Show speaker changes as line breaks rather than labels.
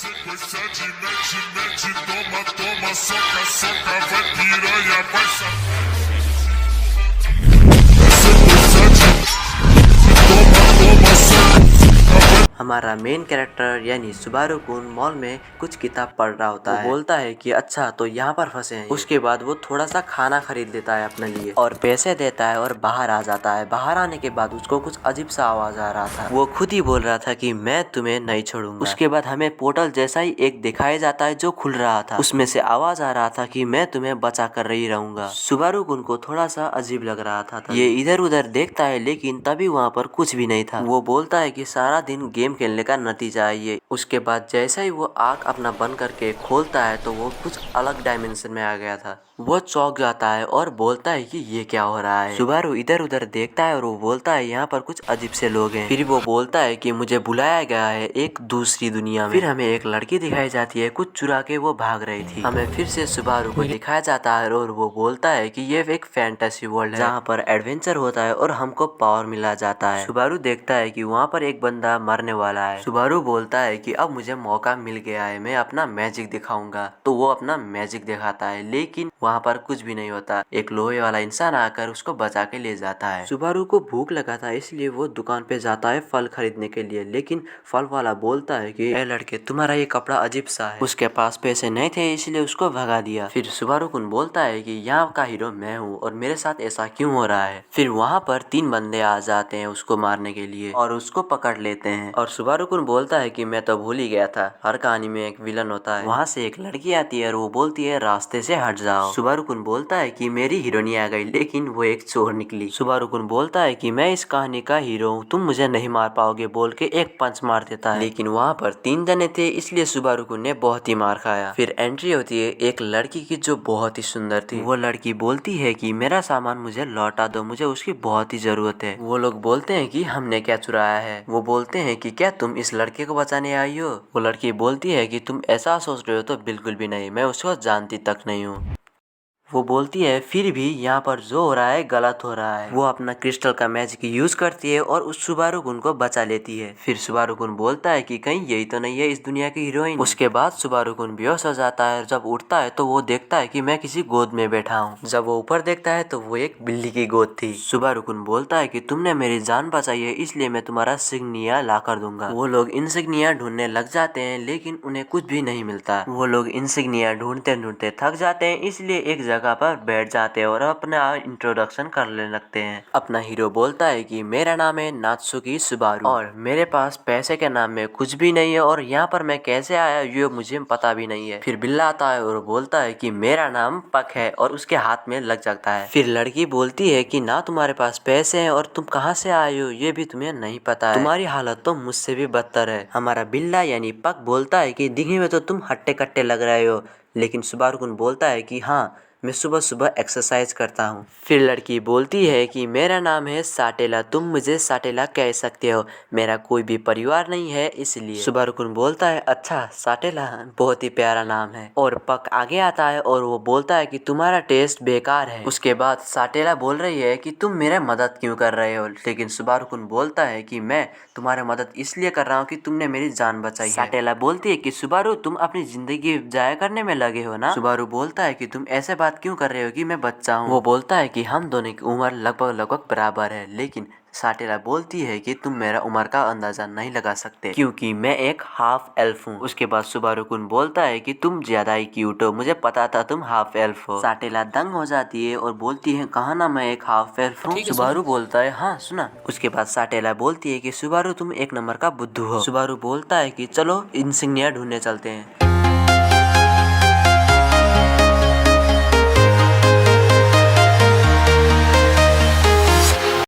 Mete, mete, toma, toma, soca, soca, vai piranha, vai
हमारा main character यानी Subaru कुन mall में कुछ किताब पढ़ रहा होता है। वो बोलता है कि अच्छा तो यहाँ पर फंसे हैं। उसके बाद वो थोड़ा सा खाना खरीद लेता है अपने लिए और पैसे देता है और बाहर आ जाता है। बाहर आने के बाद उसको कुछ अजीब सा आवाज आ रहा था। वो खुद ही बोल रहा था कि मैं तुम्हें नहीं छोड़ूंगा। उसके बाद हमें पोर्टल जैसा ही एक दिखाया जाता है जो खुल रहा था। उसमें से आवाज आ रहा था कि मैं तुम्हें बचा कर रही रहूंगा। सुबारू कुन को थोड़ा सा अजीब लग रहा था। ये इधर उधर देखता है लेकिन तभी वहाँ पर कुछ भी नहीं था। वो बोलता है कि सारा दिन गेम खेलने का नतीजा है ये। उसके बाद जैसा ही वो आँख अपना बंद करके खोलता है तो वो कुछ अलग डायमेंशन में आ गया था। वो चौंक जाता है और बोलता है कि ये क्या हो रहा है। सुबारू इधर उधर देखता है और वो बोलता है यहाँ पर कुछ अजीब से लोग हैं। फिर वो बोलता है कि मुझे बुलाया गया है एक दूसरी दुनिया में। फिर हमें एक लड़की दिखाई जाती है, कुछ चुरा के वो भाग रही थी। हमें फिर से सुबारू को दिखाया जाता है और वो बोलता है कि ये एक फैंटेसी वर्ल्ड है जहाँ पर एडवेंचर होता है और हमको पावर मिला जाता है। सुबारू देखता है कि वहाँ पर एक बंदा मरने वाला है। सुबारू बोलता है कि अब मुझे मौका मिल गया है, मैं अपना मैजिक दिखाऊंगा। तो वो अपना मैजिक दिखाता है लेकिन वहाँ पर कुछ भी नहीं होता। एक लोहे वाला इंसान आकर उसको बचा के ले जाता है। सुबारू को भूख लगा था इसलिए वो दुकान पे जाता है फल खरीदने के लिए, लेकिन फल वाला बोलता है कि ए लड़के तुम्हारा ये कपड़ा अजीब सा है। उसके पास पैसे नहीं थे इसलिए उसको भगा दिया। फिर सुबारू कुन बोलता है कि यहाँ का हीरो मैं हूँ और मेरे साथ ऐसा क्यों हो रहा है। फिर वहाँ पर 3 बंदे आ जाते हैं उसको मारने के लिए और उसको पकड़ लेते हैं। और सुबारू कुन बोलता है कि मैं तो भूल ही गया था, हर कहानी में एक विलन होता है। वहाँ से एक लड़की आती है और वो बोलती है रास्ते से हट जाओ। सुबारू कुन बोलता है कि मेरी हीरोइनी आ गई लेकिन वो एक चोर निकली। सुबारू कुन बोलता है कि मैं इस कहानी का हीरो हूँ, तुम मुझे नहीं मार पाओगे बोल के एक पंच मार देता है। लेकिन वहाँ पर 3 जने थे इसलिए सुबारू कुन ने बहुत ही मार खाया। फिर एंट्री होती है एक लड़की की जो बहुत ही सुंदर थी। वो लड़की बोलती है कि मेरा सामान मुझे लौटा दो, मुझे उसकी बहुत ही जरूरत है। वो लोग बोलते हैं कि हमने क्या चुराया है। वो बोलते हैं कि क्या तुम इस लड़के को बचाने आई हो। वो लड़की बोलती है कि तुम ऐसा सोच रहे हो तो बिल्कुल भी नहीं, मैं उसको जानती तक नहीं हूँ। वो बोलती है फिर भी यहाँ पर जो हो रहा है गलत हो रहा है। वो अपना क्रिस्टल का मैजिक यूज करती है और उस सुबारू कुन को बचा लेती है। फिर सुबारू कुन बोलता है कि कहीं यही तो नहीं है इस दुनिया की हीरोइन। उसके बाद सुबारू कुन बेहोश हो जाता है। जब उठता है तो वो देखता है कि मैं किसी गोद में बैठा हूँ। जब वो ऊपर देखता है तो वो एक बिल्ली की गोद थी। सुबारू कुन बोलता है कि तुमने मेरी जान बचाई है इसलिए मैं तुम्हारा सिग्निया ला कर दूंगा। वो लोग इंसिग्निया ढूंढने लग जाते हैं लेकिन उन्हें कुछ भी नहीं मिलता। वो लोग इंसिग्निया ढूंढते ढूंढते थक जाते हैं इसलिए एक जगह पर बैठ जाते हैं और अपना इंट्रोडक्शन करने लगते हैं। अपना हीरो बोलता है कि मेरा नाम है नात्सुकी सुबारू और मेरे पास पैसे के नाम में कुछ भी नहीं है और यहाँ पर मैं कैसे आया ये मुझे पता भी नहीं है। फिर बिल्ला आता है और बोलता है कि मेरा नाम पक है और उसके हाथ में लग जाता है। फिर लड़की बोलती है कि ना तुम्हारे पास पैसे हैं और तुम कहाँ से आए हो ये भी तुम्हें नहीं पता है, तुम्हारी हालत तो मुझसे भी बदतर है। हमारा बिल्ला यानी पक बोलता है कि दिखने में तो तुम हट्टे कट्टे लग रहे हो, लेकिन सुबारू कुन बोलता है कि हाँ मैं सुबह सुबह एक्सरसाइज करता हूँ। फिर लड़की बोलती है कि मेरा नाम है साटेला, तुम मुझे साटेला कह सकते हो, मेरा कोई भी परिवार नहीं है इसलिए। सुबारू कुन बोलता है अच्छा साटेला बहुत ही प्यारा नाम है। और पक आगे आता है और वो बोलता है कि तुम्हारा टेस्ट बेकार है। उसके बाद साटेला बोल रही है कि तुम मेरे मदद क्यों कर रहे हो, लेकिन सुबारू कुन बोलता है कि मैं तुम्हारी मदद इसलिए कर रहा हूँ कि तुमने मेरी जान बचाई है। साटेला बोलती है कि सुबारू तुम अपनी जिंदगी जाया करने में लगे हो ना। सुबारू बोलता है कि तुम ऐसे बात क्यों कर रहे हो कि मैं बच्चा हूँ। वो बोलता है कि हम दोनों की उम्र लगभग बराबर है, लेकिन साटेला बोलती है कि तुम मेरा उम्र का अंदाजा नहीं लगा सकते क्योंकि मैं एक हाफ एल्फ हूँ। उसके बाद सुबारू कुन बोलता है कि तुम ज्यादा ही क्यूट हो, मुझे पता था तुम हाफ एल्फ हो। साटेला दंग हो जाती है और बोलती है कहा ना मैं एक हाफ एल्फ हूँ। सुबारू बोलता है हाँ सुना। उसके बाद साटेला बोलती है कि सुबारू तुम एक नंबर का बुद्धू हो। सुबारू बोलता है कि चलो इंसिग्निया ढूंढने चलते हैं।